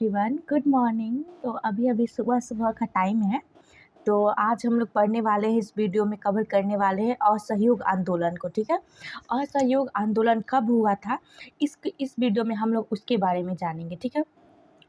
Everyone, good morning. तो अभी अभी सुबह सुबह का टाइम है। तो आज हम लोग पढ़ने वाले हैं, इस वीडियो में कवर करने वाले हैं असहयोग आंदोलन को। ठीक है, असहयोग आंदोलन कब हुआ था, इस वीडियो में हम लोग उसके बारे में जानेंगे। ठीक है,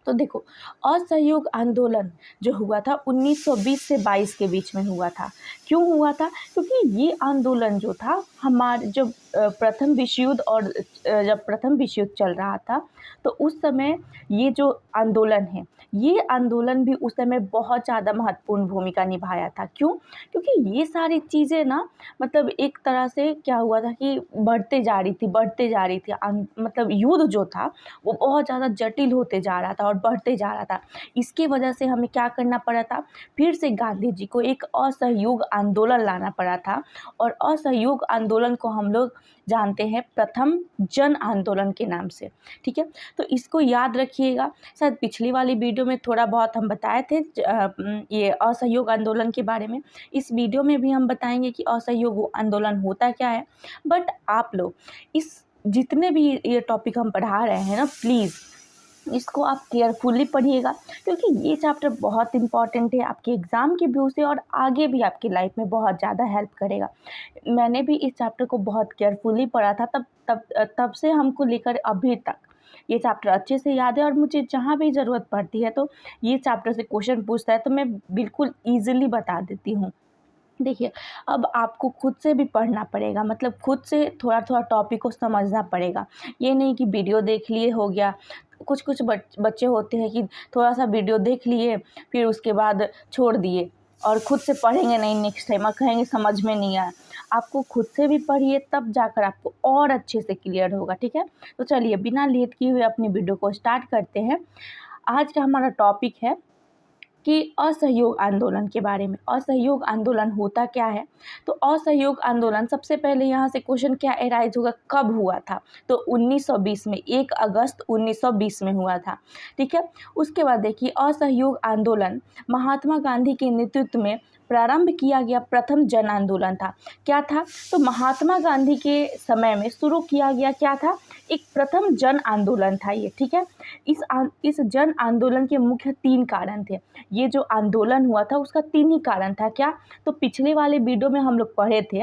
तो देखो, असहयोग आंदोलन जो हुआ था 1920 से 22 के बीच में हुआ था। क्यों हुआ था? क्योंकि ये आंदोलन जो था हमारे जब प्रथम विश्व युद्ध और जब प्रथम विश्व युद्ध चल रहा था, तो उस समय ये जो आंदोलन है, ये आंदोलन भी उस समय बहुत ज़्यादा महत्वपूर्ण भूमिका निभाया था। क्यों? क्योंकि ये सारी चीज़ें ना, मतलब एक तरह से क्या हुआ था कि बढ़ते जा रही थी मतलब युद्ध जो था वो बहुत ज़्यादा जटिल होते जा रहा था और बढ़ते जा रहा था। इसकी वजह से हमें क्या करना पड़ा था, फिर से गांधी जी को एक असहयोग आंदोलन लाना पड़ा था। और असहयोग आंदोलन को हम लोग जानते हैं प्रथम जन आंदोलन के नाम से। ठीक है, तो इसको याद रखिएगा। शायद पिछली वाली वीडियो में थोड़ा बहुत हम बताए थे ये असहयोग आंदोलन के बारे में। इस वीडियो में भी हम बताएंगे कि असहयोग आंदोलन होता क्या है। बट आप लोग इस जितने भी ये टॉपिक हम पढ़ा रहे हैं ना, प्लीज़ इसको आप केयरफुली पढ़िएगा, क्योंकि ये चैप्टर बहुत इंपॉर्टेंट है आपके एग्ज़ाम के व्यू से और आगे भी आपकी लाइफ में बहुत ज़्यादा हेल्प करेगा। मैंने भी इस चैप्टर को बहुत केयरफुली पढ़ा था, तब से हमको लेकर अभी तक ये चैप्टर अच्छे से याद है। और मुझे जहाँ भी ज़रूरत पड़ती है तो ये चैप्टर से क्वेश्चन पूछता है तो मैं बिल्कुल ईज़िली बता देती हूँ। देखिए, अब आपको खुद से भी पढ़ना पड़ेगा, मतलब खुद से थोड़ा थोड़ा टॉपिक को समझना पड़ेगा। ये नहीं कि वीडियो देख लिए हो गया। कुछ बच्चे होते हैं कि थोड़ा सा वीडियो देख लिए फिर उसके बाद छोड़ दिए और खुद से पढ़ेंगे नहीं नेक्स्ट टाइम और कहेंगे समझ में नहीं आया। आपको खुद से भी पढ़िए, तब जाकर आपको और अच्छे से क्लियर होगा। ठीक है, तो चलिए बिना लेट किए हुए अपनी वीडियो को स्टार्ट करते हैं। आज का हमारा टॉपिक है कि असहयोग आंदोलन के बारे में। असहयोग आंदोलन होता क्या है? तो असहयोग आंदोलन, सबसे पहले यहाँ से क्वेश्चन क्या एराइज होगा, कब हुआ था? तो 1920 में, 1 अगस्त 1920 में हुआ था। ठीक है, उसके बाद देखिए, असहयोग आंदोलन महात्मा गांधी के नेतृत्व में प्रारंभ किया गया प्रथम जन आंदोलन था। क्या था? तो महात्मा गांधी के समय में शुरू किया गया क्या था, एक प्रथम जन आंदोलन था ये। ठीक है, इस जन आंदोलन के मुख्य 3 कारण थे। ये जो आंदोलन हुआ था उसका 3 ही कारण था। क्या? तो पिछले वाले वीडियो में हम लोग पढ़े थे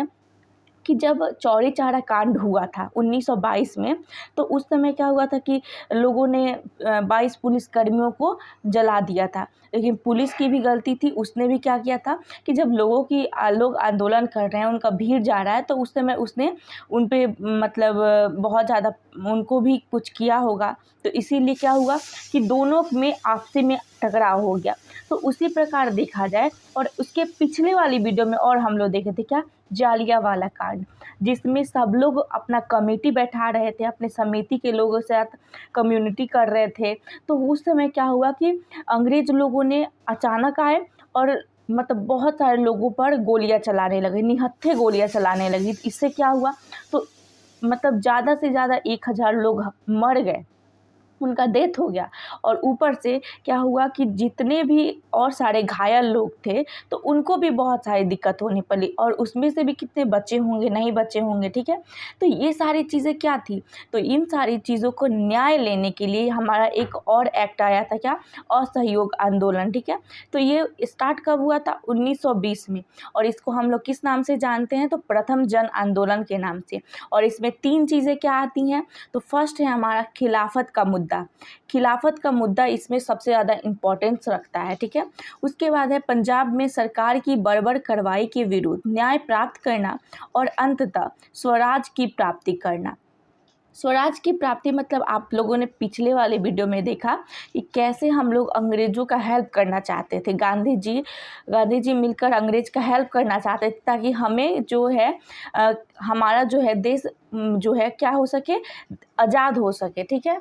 कि जब चौरी चौरा कांड हुआ था 1922 में, तो उस समय क्या हुआ था कि लोगों ने 22 पुलिसकर्मियों को जला दिया था। लेकिन पुलिस की भी गलती थी, उसने भी क्या किया था कि जब लोग आंदोलन कर रहे हैं, उनका भीड़ जा रहा है, तो उस समय उसने उन पे मतलब बहुत ज़्यादा उनको भी कुछ किया होगा। तो इसीलिए क्या हुआ कि दोनों में आपसी में टकराव हो गया। तो उसी प्रकार देखा जाए, और उसके पिछले वाली वीडियो में और हम लोग देखे थे क्या, जालियांवाला कांड, जिसमें सब लोग अपना कमेटी बैठा रहे थे, अपने समिति के लोगों के साथ कम्युनिटी कर रहे थे। तो उस समय क्या हुआ कि अंग्रेज लोगों ने अचानक आए और मतलब बहुत सारे लोगों पर गोलियां चलाने लगे, निहत्थे गोलियां चलाने लगी। इससे क्या हुआ, तो मतलब ज़्यादा से ज़्यादा 1000 लोग मर गए, उनका डेथ हो गया। और ऊपर से क्या हुआ कि जितने भी और सारे घायल लोग थे, तो उनको भी बहुत सारी दिक्कत होने पड़ी, और उसमें से भी कितने बचे होंगे, नहीं बचे होंगे। ठीक है, तो ये सारी चीज़ें क्या थी, तो इन सारी चीज़ों को न्याय लेने के लिए हमारा एक और एक्ट आया था, क्या, असहयोग आंदोलन। ठीक है, तो ये स्टार्ट कब हुआ था, 1920 में, और इसको हम लोग किस नाम से जानते हैं, तो प्रथम जन आंदोलन के नाम से। और इसमें 3 चीज़ें क्या आती हैं, तो फर्स्ट है हमारा खिलाफत का मुद्दा। खिलाफत का मुद्दा इसमें सबसे ज़्यादा इम्पोर्टेंस रखता है। ठीक है, उसके बाद है पंजाब में सरकार की बर्बर कार्रवाई के विरुद्ध न्याय प्राप्त करना, और अंततः स्वराज की प्राप्ति करना। स्वराज की प्राप्ति मतलब आप लोगों ने पिछले वाले वीडियो में देखा कि कैसे हम लोग अंग्रेज़ों का हेल्प करना चाहते थे। गांधी जी मिलकर अंग्रेज का हेल्प करना चाहते थे, ताकि हमें जो है हमारा जो है देश जो है क्या हो सके, आज़ाद हो सके। ठीक है,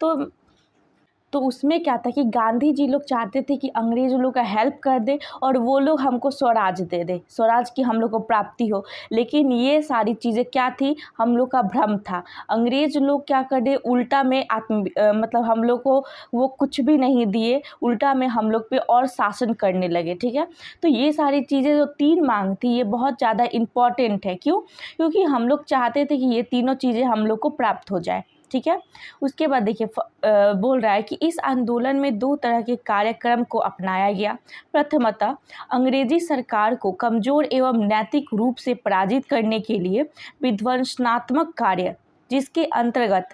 तो उसमें क्या था कि गांधी जी लोग चाहते थे कि अंग्रेज लोग का हेल्प कर दे और वो लोग हमको स्वराज दे दे, स्वराज की हम लोग को प्राप्ति हो। लेकिन ये सारी चीज़ें क्या थी, हम लोग का भ्रम था। अंग्रेज लोग क्या कर दे, उल्टा में मतलब हम लोग को वो कुछ भी नहीं दिए, उल्टा में हम लोग पे और शासन करने लगे। ठीक है, तो ये सारी चीज़ें जो 3 मांग थी, ये बहुत ज़्यादा इम्पॉर्टेंट है। क्यों? क्योंकि हम लोग चाहते थे कि ये तीनों चीज़ें हम लोग को प्राप्त हो जाए। ठीक है। उसके बाद देखिए बोल रहा है कि इस आंदोलन में 2 तरह के कार्यक्रम को अपनाया गया। प्रथमतः अंग्रेजी सरकार को कमज़ोर एवं नैतिक रूप से पराजित करने के लिए विध्वंसनात्मक कार्य, जिसके अंतर्गत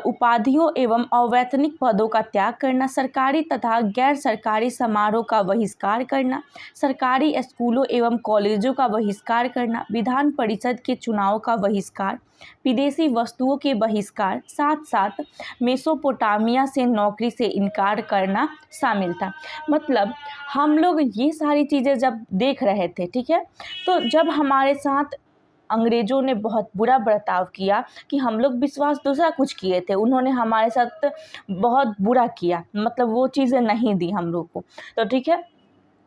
उपाधियों एवं अवैतनिक पदों का त्याग करना, सरकारी तथा गैर सरकारी समारोह का बहिष्कार करना, सरकारी स्कूलों एवं कॉलेजों का बहिष्कार करना, विधान परिषद के चुनाव का बहिष्कार, विदेशी वस्तुओं के बहिष्कार, साथ साथ मेसोपोटामिया से नौकरी से इनकार करना शामिल था। मतलब हम लोग ये सारी चीज़ें जब देख रहे थे, ठीक है, तो जब हमारे साथ अंग्रेज़ों ने बहुत बुरा बर्ताव किया कि हम लोग विश्वास दूसरा कुछ किए थे, उन्होंने हमारे साथ बहुत बुरा किया, मतलब वो चीज़ें नहीं दी हम लोग को, तो ठीक है।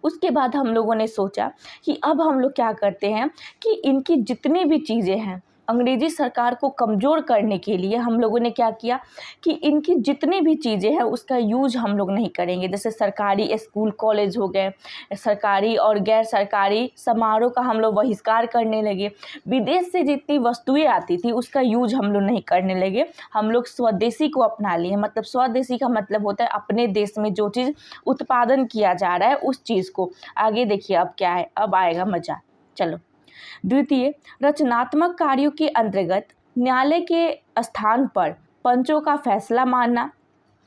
उसके बाद हम लोगों ने सोचा कि अब हम लोग क्या करते हैं कि इनकी जितनी भी चीज़ें हैं, अंग्रेज़ी सरकार को कमज़ोर करने के लिए हम लोगों ने क्या किया कि इनकी जितनी भी चीज़ें हैं उसका यूज हम लोग नहीं करेंगे। जैसे सरकारी स्कूल कॉलेज हो गए, सरकारी और गैर सरकारी समारोह का हम लोग बहिष्कार करने लगे, विदेश से जितनी वस्तुएं आती थी उसका यूज हम लोग नहीं करने लगे, हम लोग स्वदेशी को अपना लिए। मतलब स्वदेशी का मतलब होता है अपने देश में जो चीज़ उत्पादन किया जा रहा है उस चीज़ को। आगे देखिए अब क्या है, अब आएगा मज़ा। चलो, द्वितीय, रचनात्मक कार्यों के अंतर्गत न्यायालय के स्थान पर पंचों का फैसला मानना।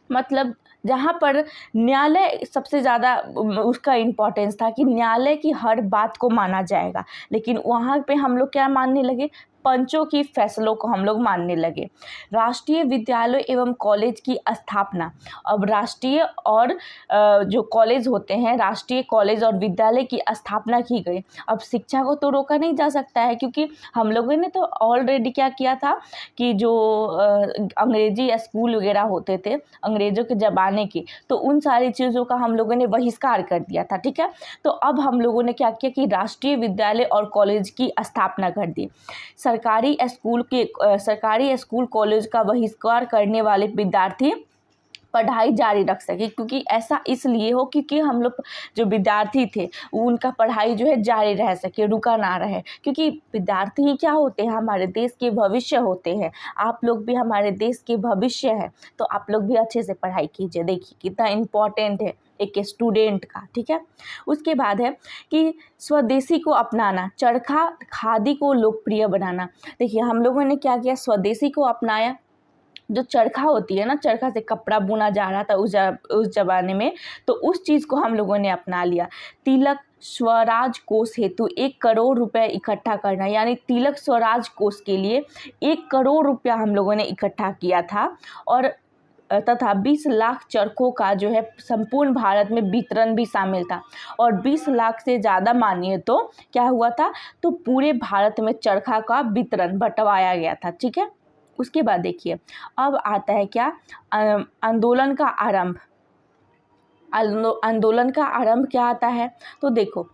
मतलब जहाँ पर न्यायालय सबसे ज़्यादा उसका इम्पोर्टेंस था कि न्यायालय की हर बात को माना जाएगा, लेकिन वहाँ पे हम लोग क्या मानने लगे, पंचों की फैसलों को हम लोग मानने लगे। राष्ट्रीय विद्यालय एवं कॉलेज की स्थापना। अब राष्ट्रीय और जो कॉलेज होते हैं, राष्ट्रीय कॉलेज और विद्यालय की स्थापना की गई। अब शिक्षा को तो रोका नहीं जा सकता है, क्योंकि हम लोगों ने तो ऑलरेडी क्या किया था कि जो अंग्रेजी स्कूल वगैरह होते थे अंग्रेज़ों के ज़माने के, तो उन सारी चीज़ों का हम लोगों ने बहिष्कार कर दिया था, ठीक है। तो अब हम लोगों ने क्या किया कि राष्ट्रीय विद्यालय और कॉलेज की स्थापना कर दी। सरकारी स्कूल कॉलेज का बहिष्कार करने वाले विद्यार्थी पढ़ाई जारी रख सके, क्योंकि ऐसा इसलिए हो क्योंकि हम लोग जो विद्यार्थी थे उनका पढ़ाई जो है जारी रह सके, रुका ना रहे, क्योंकि विद्यार्थी ही क्या होते हैं, हमारे देश के भविष्य होते हैं। आप लोग भी हमारे देश के भविष्य है, तो आप लोग भी अच्छे से पढ़ाई कीजिए। देखिए कितना इम्पोर्टेंट है एक स्टूडेंट का, ठीक है। उसके बाद है कि स्वदेशी को अपनाना, चरखा खादी को लोकप्रिय बनाना। देखिए हम लोगों ने क्या किया, स्वदेशी को अपनाया। जो चरखा होती है ना, चरखा से कपड़ा बुना जा रहा था उस ज़माने में, तो उस चीज़ को हम लोगों ने अपना लिया। तिलक स्वराज कोष हेतु 1 करोड़ रुपए इकट्ठा करना, यानी तिलक स्वराज कोष के लिए 1 करोड़ रुपया हम लोगों ने इकट्ठा किया था। और तथा 20 लाख चरखों का जो है संपूर्ण भारत में वितरण भी शामिल था। और 20 लाख से ज़्यादा मानिए तो क्या हुआ था, तो पूरे भारत में चरखा का वितरण बंटवाया गया था, ठीक है। उसके बाद देखिए अब आता है क्या, आंदोलन का आरंभ। आंदोलन का आरंभ क्या आता है, तो देखो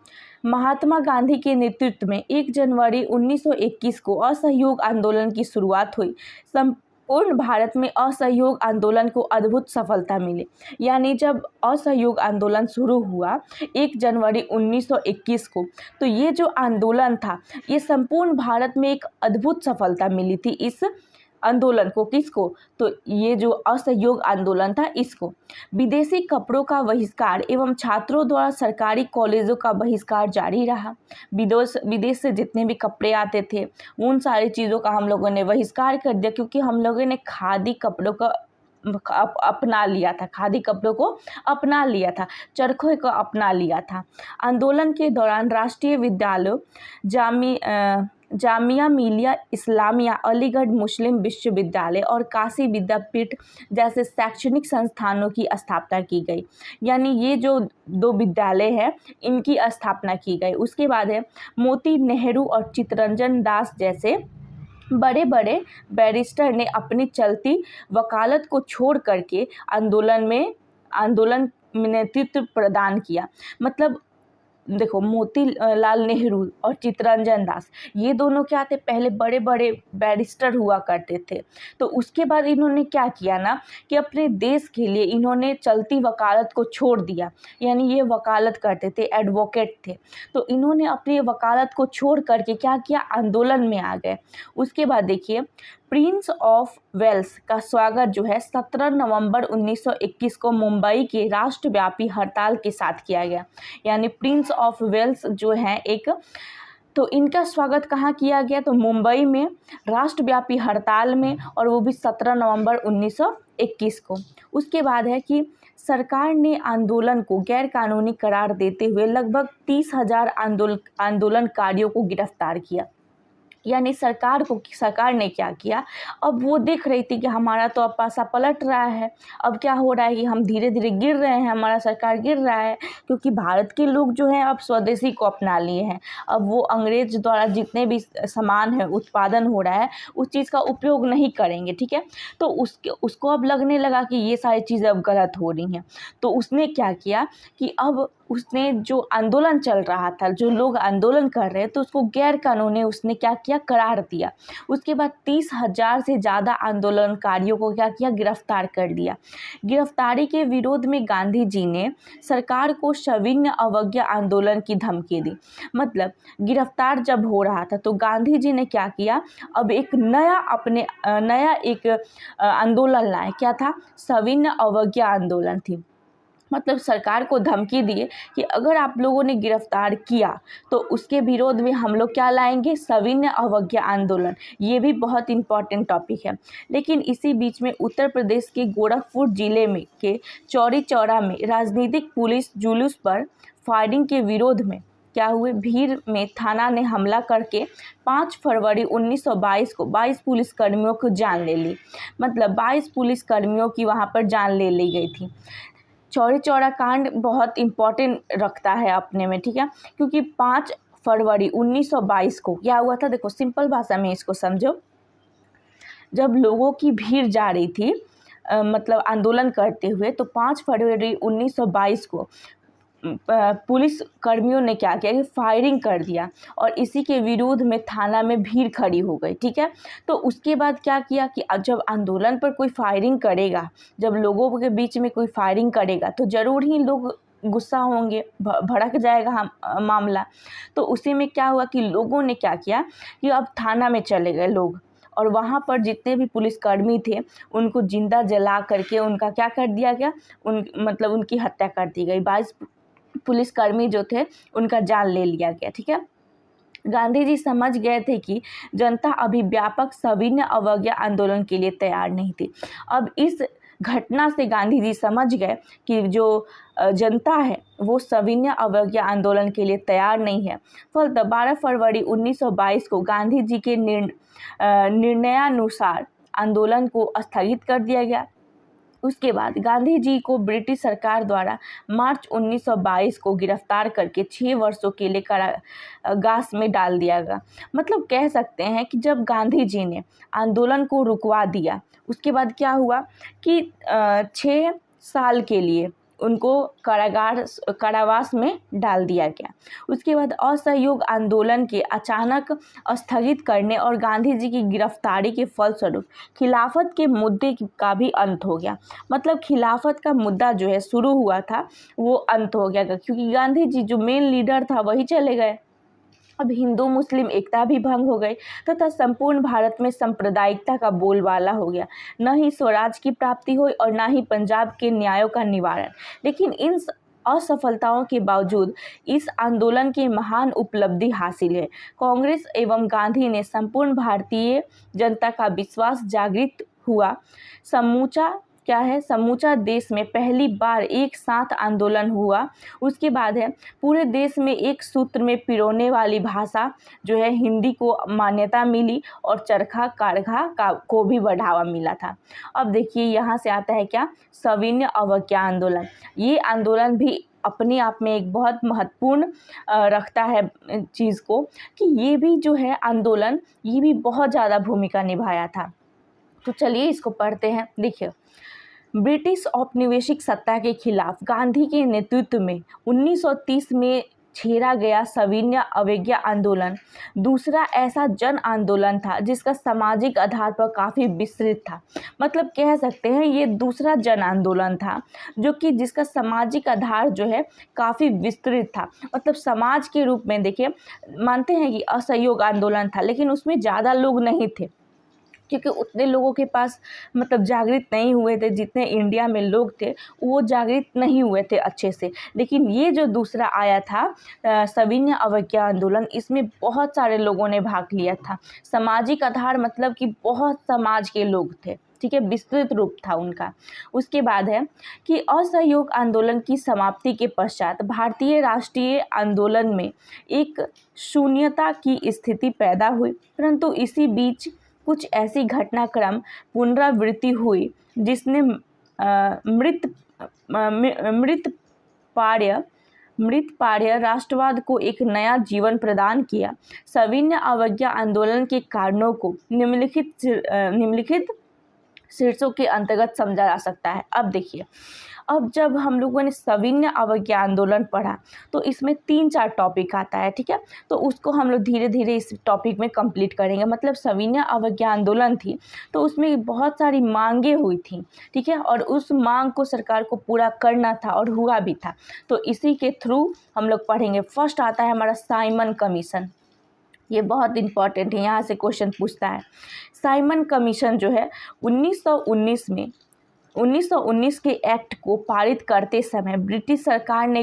महात्मा गांधी के नेतृत्व में 1 जनवरी 1921 को असहयोग आंदोलन की शुरुआत हुई। संपूर्ण भारत में असहयोग आंदोलन को अद्भुत सफलता मिली। यानी जब असहयोग आंदोलन शुरू हुआ 1 जनवरी 1921 को, तो ये जो आंदोलन था ये संपूर्ण भारत में एक अद्भुत सफलता मिली थी इस आंदोलन को। किसको, तो ये जो असहयोग आंदोलन था इसको। विदेशी कपड़ों का बहिष्कार एवं छात्रों द्वारा सरकारी कॉलेजों का बहिष्कार जारी रहा। विदेश से जितने भी कपड़े आते थे उन सारी चीज़ों का हम लोगों ने बहिष्कार कर दिया, क्योंकि हम लोगों ने खादी कपड़ों का अपना लिया था, खादी कपड़ों को अपना लिया था, चरखों को अपना लिया था। आंदोलन के दौरान राष्ट्रीय विद्यालयों जामिया मिलिया इस्लामिया, अलीगढ़ मुस्लिम विश्वविद्यालय और काशी विद्यापीठ जैसे शैक्षणिक संस्थानों की स्थापना की गई। यानी ये जो 2 विद्यालय हैं इनकी स्थापना की गई। उसके बाद है मोती नेहरू और चित्तरंजन दास जैसे बड़े बड़े बैरिस्टर ने अपनी चलती वकालत को छोड़ करके आंदोलन में नेतृत्व प्रदान किया। मतलब देखो मोतीलाल नेहरू और चित्तरंजन दास ये दोनों क्या थे, पहले बड़े बड़े बैरिस्टर हुआ करते थे। तो उसके बाद इन्होंने क्या किया ना कि अपने देश के लिए इन्होंने चलती वकालत को छोड़ दिया। यानी ये वकालत करते थे, एडवोकेट थे, तो इन्होंने अपनी वकालत को छोड़ करके क्या किया, आंदोलन में आ गए। उसके बाद देखिए प्रिंस ऑफ वेल्स का स्वागत जो है 17 नवंबर 1921 को मुंबई के राष्ट्रव्यापी हड़ताल के साथ किया गया। यानी प्रिंस ऑफ वेल्स जो है एक, तो इनका स्वागत कहाँ किया गया, तो मुंबई में राष्ट्रव्यापी हड़ताल में, और वो भी 17 नवंबर 1921 को। उसके बाद है कि सरकार ने आंदोलन को गैर कानूनी करार देते हुए लगभग 30,000 आंदोलनकारियों को गिरफ्तार किया। यानी सरकार ने क्या किया, अब वो देख रही थी कि हमारा तो अब पासा पलट रहा है, अब क्या हो रहा है कि हम धीरे धीरे गिर रहे हैं, हमारा सरकार गिर रहा है, क्योंकि भारत के लोग जो हैं अब स्वदेशी को अपना लिए हैं। अब वो अंग्रेज द्वारा जितने भी सामान है उत्पादन हो रहा है उस चीज़ का उपयोग नहीं करेंगे, ठीक है। तो उसको अब लगने लगा कि ये सारी चीज़ें अब गलत हो रही हैं। तो उसने क्या किया कि अब उसने जो आंदोलन चल रहा था, जो लोग आंदोलन कर रहे तो उसको गैर कानूनी उसने क्या किया, करार दिया। उसके बाद 30,000 से ज़्यादा आंदोलनकारियों को क्या किया, गिरफ्तार कर लिया। गिरफ्तारी के विरोध में गांधी जी ने सरकार को सविनय अवज्ञा आंदोलन की धमकी दी। मतलब गिरफ्तार जब हो रहा था तो गांधी जी ने क्या किया, अब एक नया एक आंदोलन लाए। क्या था, सविनय अवज्ञा आंदोलन थी। मतलब सरकार को धमकी दिए कि अगर आप लोगों ने गिरफ्तार किया तो उसके विरोध में हम लोग क्या लाएंगे, सविनय अवज्ञा आंदोलन। ये भी बहुत इंपॉर्टेंट टॉपिक है। लेकिन इसी बीच में उत्तर प्रदेश के गोरखपुर जिले में के चौरी चौरा में राजनीतिक पुलिस जुलूस पर फायरिंग के विरोध में क्या हुए, भीड़ में थाना ने हमला करके 5 फरवरी 1922 को 22 पुलिसकर्मियों को जान ले ली। मतलब 22 पुलिसकर्मियों की वहाँ पर जान ले ली गई थी। चौरी चौरा कांड बहुत इम्पॉर्टेंट रखता है अपने में, ठीक है, क्योंकि 5 फरवरी 1922 को क्या हुआ था, देखो सिंपल भाषा में इसको समझो। जब लोगों की भीड़ जा रही थी मतलब आंदोलन करते हुए, तो 5 फरवरी 1922 को पुलिस कर्मियों ने क्या किया कि फायरिंग कर दिया, और इसी के विरोध में थाना में भीड़ खड़ी हो गई, ठीक है। तो उसके बाद क्या किया कि जब आंदोलन पर कोई फायरिंग करेगा, जब लोगों के बीच में कोई फायरिंग करेगा तो ज़रूर ही लोग गुस्सा होंगे, भड़क जाएगा मामला। तो उसी में क्या हुआ कि लोगों ने क्या किया कि अब थाना में चले गए लोग, और वहाँ पर जितने भी पुलिसकर्मी थे उनको जिंदा जला करके उनका क्या कर दिया गया, मतलब उनकी हत्या कर दी गई। 22 पुलिसकर्मी जो थे उनका जान ले लिया गया, ठीक है। गांधी जी समझ गए थे कि जनता अभी व्यापक सविनय अवज्ञा आंदोलन के लिए तैयार नहीं थी। अब इस घटना से गांधी जी समझ गए कि जो जनता है वो सविनय अवज्ञा आंदोलन के लिए तैयार नहीं है। फलतः 12 फरवरी 1922 को गांधी जी के निर्णयानुसार आंदोलन को स्थगित कर दिया गया। उसके बाद गांधी जी को ब्रिटिश सरकार द्वारा मार्च 1922 को गिरफ्तार करके 6 वर्षों के लिए कारागार में डाल दिया गया। मतलब कह सकते हैं कि जब गांधी जी ने आंदोलन को रुकवा दिया, उसके बाद क्या हुआ कि 6 साल के लिए उनको कारावास में डाल दिया गया। उसके बाद असहयोग आंदोलन के अचानक स्थगित करने और गांधी जी की गिरफ्तारी के फलस्वरूप खिलाफत के मुद्दे का भी अंत हो गया। मतलब खिलाफत का मुद्दा जो है शुरू हुआ था वो अंत हो गया, क्योंकि गांधी जी जो मेन लीडर था वही चले गए। अब हिंदू मुस्लिम एकता भी भंग हो गई तथा संपूर्ण भारत में सांप्रदायिकता का बोलबाला हो गया। न ही स्वराज की प्राप्ति हुई और न ही पंजाब के न्यायों का निवारण। लेकिन इन असफलताओं के बावजूद इस आंदोलन की महान उपलब्धि हासिल है। कांग्रेस एवं गांधी ने संपूर्ण भारतीय जनता का विश्वास जागृत हुआ। समूचा देश में पहली बार एक साथ आंदोलन हुआ। उसके बाद है पूरे देश में एक सूत्र में पिरोने वाली भाषा जो है हिंदी को मान्यता मिली और चरखा कारखा को भी बढ़ावा मिला था। अब देखिए यहाँ से आता है क्या, सविनय अवज्ञा आंदोलन। ये आंदोलन भी अपने आप में एक बहुत महत्वपूर्ण रखता है चीज़ को, कि ये भी जो है आंदोलन ये भी बहुत ज़्यादा भूमिका निभाया था। तो चलिए इसको पढ़ते हैं। देखिए, ब्रिटिश औपनिवेशिक सत्ता के खिलाफ गांधी के नेतृत्व में 1930 में छेड़ा गया सविनय अवज्ञा आंदोलन दूसरा ऐसा जन आंदोलन था जिसका सामाजिक आधार पर काफ़ी विस्तृत था। मतलब कह सकते हैं ये दूसरा जन आंदोलन था जो कि जिसका सामाजिक आधार जो है काफ़ी विस्तृत था। मतलब समाज के रूप में देखिए, मानते हैं कि असहयोग आंदोलन था लेकिन उसमें ज़्यादा लोग नहीं थे, क्योंकि उतने लोगों के पास मतलब जागृत नहीं हुए थे, जितने इंडिया में लोग थे वो जागृत नहीं हुए थे अच्छे से। लेकिन ये जो दूसरा आया था सविनय अवज्ञा आंदोलन, इसमें बहुत सारे लोगों ने भाग लिया था। सामाजिक आधार मतलब कि बहुत समाज के लोग थे, ठीक है, विस्तृत रूप था उनका। उसके बाद है कि असहयोग आंदोलन की समाप्ति के पश्चात भारतीय राष्ट्रीय आंदोलन में एक शून्यता की स्थिति पैदा हुई, परंतु इसी बीच कुछ ऐसी घटनाक्रम पुनरावृत्ति हुई जिसने मृत पार्य राष्ट्रवाद को एक नया जीवन प्रदान किया। सविनय अवज्ञा आंदोलन के कारणों को निम्नलिखित शीर्षों के अंतर्गत समझा जा सकता है। अब देखिए, अब जब हम लोगों ने सविनय अवज्ञा आंदोलन पढ़ा तो इसमें 3-4 टॉपिक आता है, ठीक है, तो उसको हम लोग धीरे धीरे इस टॉपिक में कंप्लीट करेंगे। मतलब सविनय अवज्ञा आंदोलन थी तो उसमें बहुत सारी मांगे हुई थी, ठीक है, और उस मांग को सरकार को पूरा करना था और हुआ भी था। तो इसी के थ्रू हम लोग पढ़ेंगे। फर्स्ट आता है हमारा साइमन कमीशन। ये बहुत इंपॉर्टेंट है, यहाँ से क्वेश्चन पूछता है। साइमन कमीशन जो है 1919 के एक्ट को पारित करते समय ब्रिटिश सरकार ने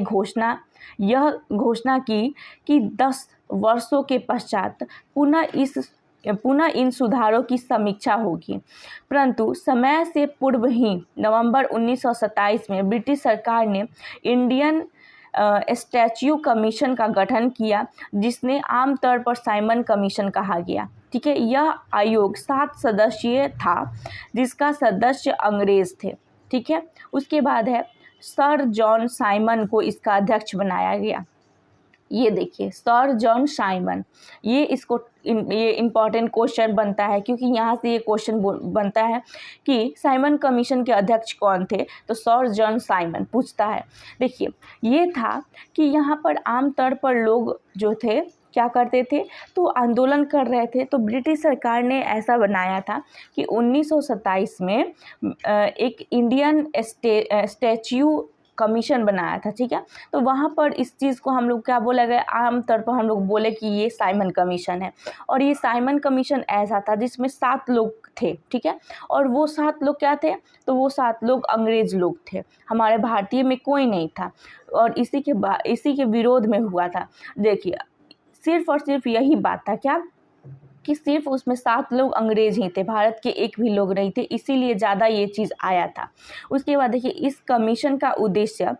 यह घोषणा की कि 10 वर्षों के पश्चात पुनः इन सुधारों की समीक्षा होगी, परंतु समय से पूर्व ही नवंबर 1927 में ब्रिटिश सरकार ने इंडियन स्टैच्यू कमीशन का गठन किया, जिसने आमतौर पर साइमन कमीशन कहा गया, ठीक है। यह आयोग 7 सदस्यीय था जिसका सदस्य अंग्रेज थे, ठीक है। उसके बाद है सर जॉन साइमन को इसका अध्यक्ष बनाया गया। ये देखिए सर जॉन साइमन, ये इम्पॉर्टेंट क्वेश्चन बनता है क्योंकि यहाँ से ये क्वेश्चन बनता है कि साइमन कमीशन के अध्यक्ष कौन थे, तो सर जॉन साइमन पूछता है। देखिए ये था कि यहाँ पर आमतौर पर लोग जो थे क्या करते थे, तो आंदोलन कर रहे थे, तो ब्रिटिश सरकार ने ऐसा बनाया था कि 1927 में एक इंडियन स्टैच्यू कमीशन बनाया था, ठीक है। तो वहाँ पर इस चीज़ को हम लोग क्या बोला गया, आमतौर पर हम लोग बोले कि ये साइमन कमीशन है। और ये साइमन कमीशन ऐसा था जिसमें 7 लोग थे, ठीक है। और वो 7 लोग क्या थे, तो वो 7 लोग अंग्रेज लोग थे, हमारे भारतीय में कोई नहीं था। और इसी के विरोध में हुआ था। देखिए सिर्फ और सिर्फ यही बात था क्या, कि सिर्फ उसमें 7 लोग अंग्रेज ही थे, भारत के एक भी लोग नहीं थे, इसीलिए ज़्यादा ये चीज़ आया था। उसके बाद देखिए इस कमीशन का उद्देश्य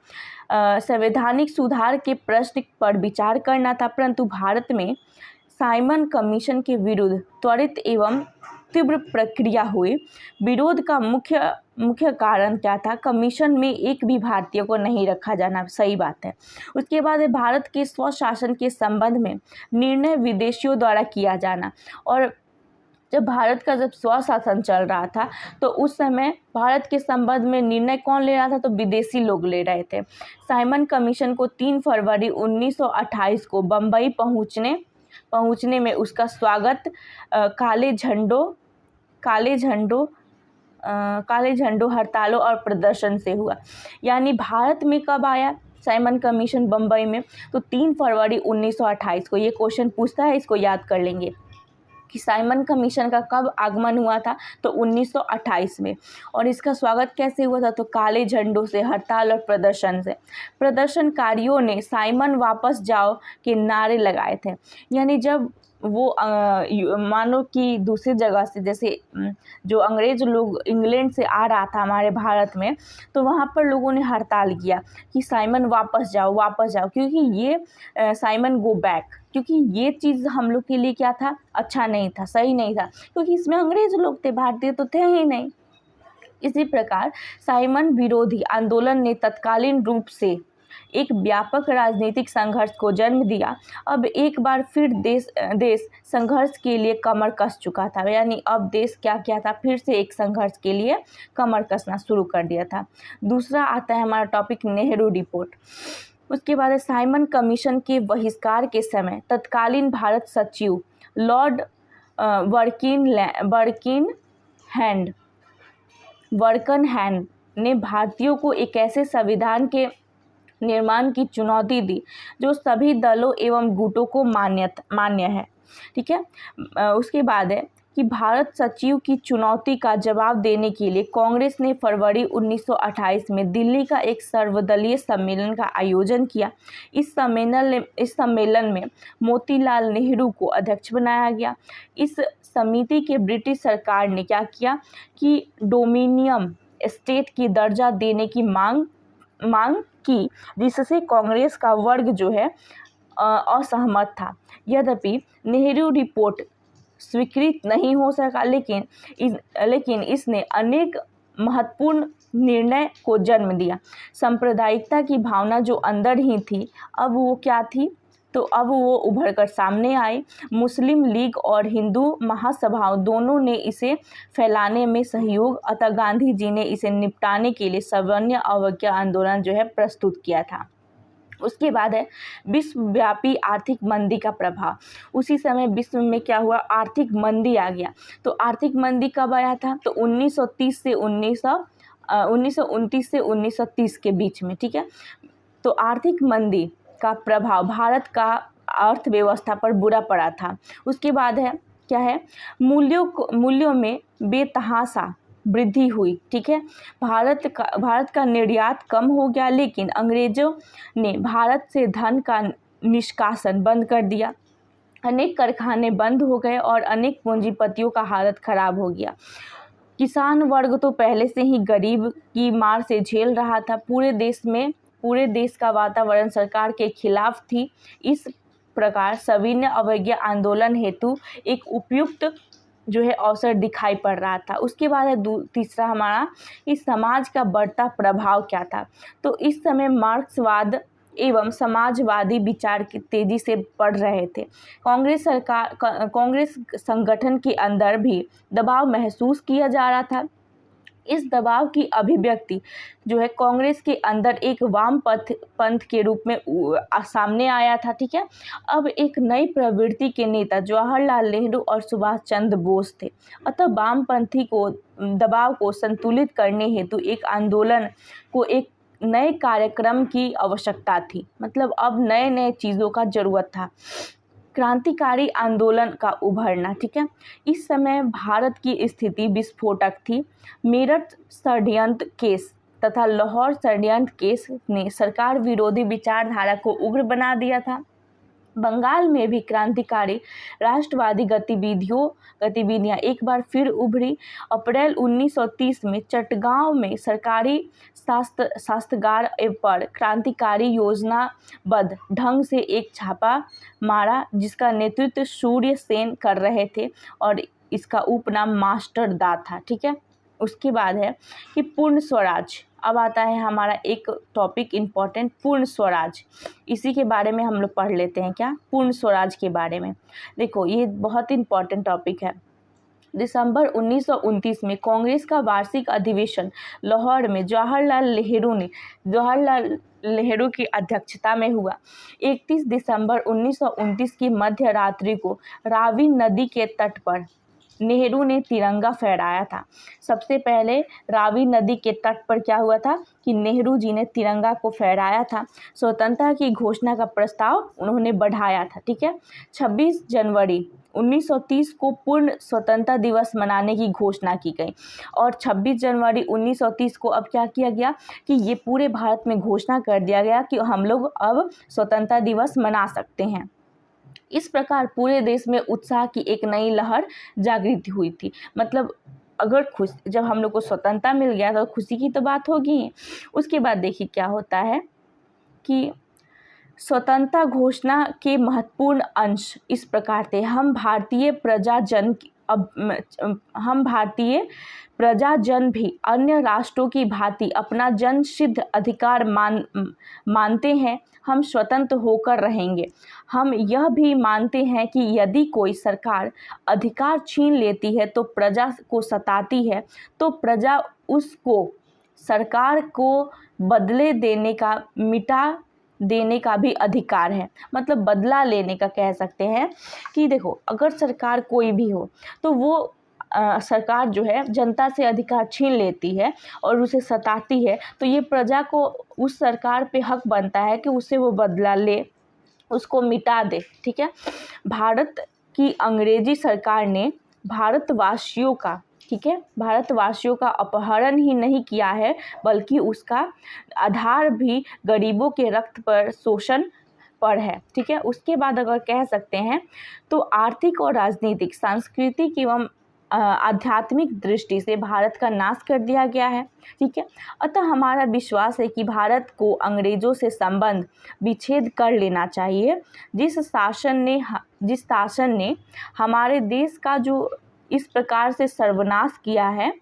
संवैधानिक सुधार के प्रश्न पर विचार करना था, परंतु भारत में साइमन कमीशन के विरुद्ध त्वरित एवं तीव्र प्रक्रिया हुई। विरोध का मुख्य कारण क्या था, कमीशन में एक भी भारतीय को नहीं रखा जाना, सही बात है। उसके बाद भारत के स्वशासन के संबंध में निर्णय विदेशियों द्वारा किया जाना। और जब भारत का स्वशासन चल रहा था तो उस समय भारत के संबंध में निर्णय कौन ले रहा था, तो विदेशी लोग ले रहे थे। साइमन कमीशन को 3 फरवरी 1928 को बम्बई पहुंचने में उसका स्वागत काले झंडों हड़तालों और प्रदर्शन से हुआ। यानी भारत में कब आया साइमन कमीशन बम्बई में, तो 3 फरवरी 1928 को। ये क्वेश्चन पूछता है, इसको याद कर लेंगे कि साइमन कमीशन का कब आगमन हुआ था, तो 1928 में। और इसका स्वागत कैसे हुआ था, तो काले झंडों से, हड़ताल और प्रदर्शन से। प्रदर्शनकारियों ने साइमन वापस जाओ के नारे लगाए थे। यानी जब वो मानो कि दूसरी जगह से, जैसे जो अंग्रेज लोग इंग्लैंड से आ रहा था हमारे भारत में, तो वहाँ पर लोगों ने हड़ताल किया कि साइमन वापस जाओ, क्योंकि ये साइमन गो बैक, क्योंकि ये चीज़ हम लोग के लिए क्या था, अच्छा नहीं था, सही नहीं था, क्योंकि इसमें अंग्रेज लोग थे, भारतीय तो थे ही नहीं। इसी प्रकार साइमन विरोधी आंदोलन ने तत्कालीन रूप से एक व्यापक राजनीतिक संघर्ष को जन्म दिया। अब एक बार फिर देश संघर्ष के लिए कमर कस चुका था। यानी अब देश क्या किया था, फिर से एक संघर्ष के लिए कमर कसना शुरू कर दिया था। दूसरा आता है हमारा टॉपिक नेहरू रिपोर्ट। उसके बाद साइमन कमीशन के बहिष्कार के समय तत्कालीन भारत सचिव लॉर्ड बर्कनहैम ने भारतीयों को एक ऐसे संविधान के निर्माण की चुनौती दी जो सभी दलों एवं गुटों को मान्य है, ठीक है। उसके बाद है कि भारत सचिव की चुनौती का जवाब देने के लिए कांग्रेस ने फरवरी 1928 में दिल्ली का एक सर्वदलीय सम्मेलन का आयोजन किया। इस सम्मेलन में मोतीलाल नेहरू को अध्यक्ष बनाया गया। इस समिति के ब्रिटिश सरकार ने क्या किया कि डोमिनियन स्टेट की दर्जा देने की मांग की, जिससे कांग्रेस का वर्ग जो है असहमत था। यद्यपि नेहरू रिपोर्ट स्वीकृत नहीं हो सका, लेकिन इसने अनेक महत्वपूर्ण निर्णय को जन्म दिया। सांप्रदायिकता की भावना जो अंदर ही थी, अब वो क्या थी, तो अब वो उभर कर सामने आई। मुस्लिम लीग और हिंदू महासभाओं दोनों ने इसे फैलाने में सहयोग, अतः गांधी जी ने इसे निपटाने के लिए सवर्ण अवज्ञा आंदोलन जो है प्रस्तुत किया था। उसके बाद है विश्वव्यापी आर्थिक मंदी का प्रभाव। उसी समय विश्व में क्या हुआ, आर्थिक मंदी आ गया। तो आर्थिक मंदी कब आया था, तो 1929 से 1930 के बीच में, ठीक है। तो आर्थिक मंदी का प्रभाव भारत का अर्थव्यवस्था पर बुरा पड़ा था। उसके बाद है क्या है, मूल्यों में बेतहाशा वृद्धि हुई, ठीक है। भारत का निर्यात कम हो गया, लेकिन अंग्रेजों ने भारत से धन का निष्कासन बंद कर दिया। अनेक कारखाने बंद हो गए और अनेक पूंजीपतियों का हालत खराब हो गया। किसान वर्ग तो पहले से ही गरीब की मार से झेल रहा था। पूरे देश का वातावरण सरकार के खिलाफ थी। इस प्रकार सविनय अवज्ञा आंदोलन हेतु एक उपयुक्त जो है अवसर दिखाई पड़ रहा था। उसके बाद है तीसरा हमारा, इस समाज का बढ़ता प्रभाव क्या था। तो इस समय मार्क्सवाद एवं समाजवादी विचार की तेजी से बढ़ रहे थे। कांग्रेस संगठन के अंदर भी दबाव महसूस किया जा रहा था। इस दबाव की अभिव्यक्ति जो है कांग्रेस के अंदर एक वाम पंथ के रूप में सामने आया था, ठीक है। अब एक नई प्रवृत्ति के नेता जवाहरलाल नेहरू और सुभाष चंद्र बोस थे। अतः वामपंथी को दबाव को संतुलित करने हेतु एक आंदोलन को एक नए कार्यक्रम की आवश्यकता थी। मतलब अब नए चीज़ों का जरूरत था। क्रांतिकारी आंदोलन का उभरना, ठीक है। इस समय भारत की स्थिति विस्फोटक थी। मेरठ षड्यंत्र केस तथा लाहौर षड्यंत्र केस ने सरकार विरोधी विचारधारा को उग्र बना दिया था। बंगाल में भी क्रांतिकारी राष्ट्रवादी गतिविधियां एक बार फिर उभरी। अप्रैल 1930 में चटगांव में सरकारी शस्त्रागार पर क्रांतिकारी योजनाबद्ध ढंग से एक छापा मारा, जिसका नेतृत्व सूर्य सेन कर रहे थे और इसका उपनाम मास्टर दा था, ठीक है। उसके बाद है कि पूर्ण स्वराज। अब आता है हमारा एक टॉपिक इम्पॉर्टेंट, पूर्ण स्वराज। इसी के बारे में हम लोग पढ़ लेते हैं। क्या, पूर्ण स्वराज के बारे में देखो, ये बहुत इम्पॉर्टेंट टॉपिक है। दिसंबर 1929 में कांग्रेस का वार्षिक अधिवेशन लाहौर में जवाहरलाल नेहरू की अध्यक्षता में हुआ। 31 दिसंबर 1929 की मध्य रात्रि को रावी नदी के तट पर नेहरू ने तिरंगा फहराया था। सबसे पहले रावी नदी के तट पर क्या हुआ था कि नेहरू जी ने तिरंगा को फहराया था। स्वतंत्रता की घोषणा का प्रस्ताव उन्होंने बढ़ाया था, ठीक है। 26 जनवरी 1930 को पूर्ण स्वतंत्रता दिवस मनाने की घोषणा की गई और 26 जनवरी 1930 को अब क्या किया गया कि ये पूरे भारत में घोषणा कर दिया गया कि हम लोग अब स्वतंत्रता दिवस मना सकते हैं। इस प्रकार पूरे देश में उत्साह की एक नई लहर जागृत हुई थी। मतलब अगर जब हम लोग को स्वतंत्रता मिल गया तो खुशी की तो बात होगी। उसके बाद देखिए क्या होता है कि स्वतंत्रता घोषणा के महत्वपूर्ण अंश इस प्रकार थे। हम भारतीय प्रजाजन भी अन्य राष्ट्रों की भांति अपना जनसिद्ध अधिकार मानते हैं। हम स्वतंत्र होकर रहेंगे। हम यह भी मानते हैं कि यदि कोई सरकार अधिकार छीन लेती है तो प्रजा को सताती है, तो प्रजा उसको सरकार को बदले देने का, मिटा देने का भी अधिकार है। मतलब बदला लेने का कह सकते हैं कि देखो, अगर सरकार कोई भी हो तो वो सरकार जो है जनता से अधिकार छीन लेती है और उसे सताती है, तो ये प्रजा को उस सरकार पे हक बनता है कि उससे वो बदला ले, उसको मिटा दे, ठीक है। भारत की अंग्रेजी सरकार ने भारतवासियों का, ठीक है, भारतवासियों का अपहरण ही नहीं किया है, बल्कि उसका आधार भी गरीबों के रक्त पर शोषण पर है, ठीक है। उसके बाद अगर कह सकते हैं तो आर्थिक और राजनीतिक, सांस्कृतिक एवं आध्यात्मिक दृष्टि से भारत का नाश कर दिया गया है, ठीक है। अतः हमारा विश्वास है कि भारत को अंग्रेजों से संबंध विच्छेद कर लेना चाहिए। जिस शासन ने हमारे देश का जो इस प्रकार से सर्वनाश किया है,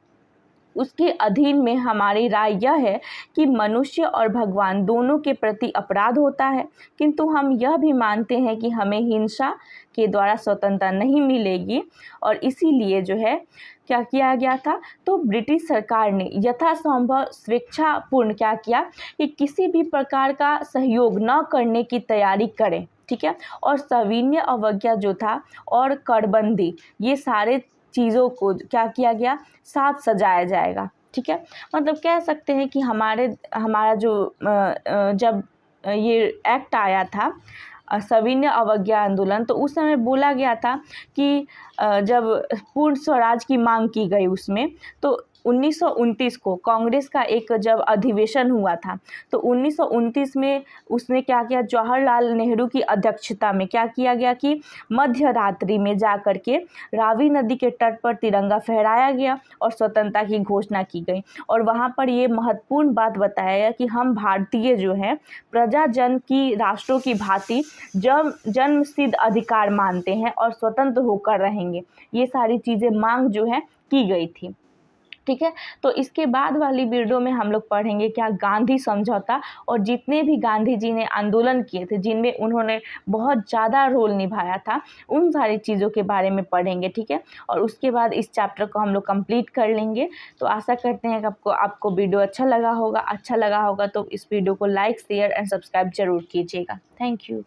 उसके अधीन में हमारी राय यह है कि मनुष्य और भगवान दोनों के प्रति अपराध होता है, किंतु हम यह भी मानते हैं कि हमें हिंसा के द्वारा स्वतंत्रता नहीं मिलेगी। और इसीलिए जो है क्या किया गया था, तो ब्रिटिश सरकार ने यथासंभव स्वेच्छापूर्ण क्या किया कि किसी भी प्रकार का सहयोग न करने की तैयारी करें, ठीक है। और सविनय अवज्ञा जो था और करबंदी, ये सारे चीज़ों को क्या किया गया, साथ सजाया जाएगा, ठीक है। मतलब कह सकते हैं कि हमारा जो जब ये एक्ट आया था सविनय अवज्ञा आंदोलन, तो उस समय बोला गया था कि जब पूर्ण स्वराज की मांग की गई उसमें, तो 1929 को कांग्रेस का एक जब अधिवेशन हुआ था, तो 1929 में उसने क्या किया, जवाहरलाल नेहरू की अध्यक्षता में क्या किया गया कि मध्य रात्रि में जा कर के रावी नदी के तट पर तिरंगा फहराया गया और स्वतंत्रता की घोषणा की गई। और वहाँ पर ये महत्वपूर्ण बात बताया गया कि हम भारतीय जो हैं प्रजा जन की राष्ट्रों की भांति जन्म सिद्ध अधिकार मानते हैं और स्वतंत्र होकर रहेंगे। ये सारी चीज़ें मांग जो है की गई थी, ठीक है। तो इसके बाद वाली वीडियो में हम लोग पढ़ेंगे क्या गांधी समझौता, और जितने भी गांधी जी ने आंदोलन किए थे जिनमें उन्होंने बहुत ज़्यादा रोल निभाया था, उन सारी चीज़ों के बारे में पढ़ेंगे, ठीक है। और उसके बाद इस चैप्टर को हम लोग कंप्लीट कर लेंगे। तो आशा करते हैं कि आपको वीडियो अच्छा लगा होगा तो इस वीडियो को लाइक, शेयर एंड सब्सक्राइब जरूर कीजिएगा। Thank you.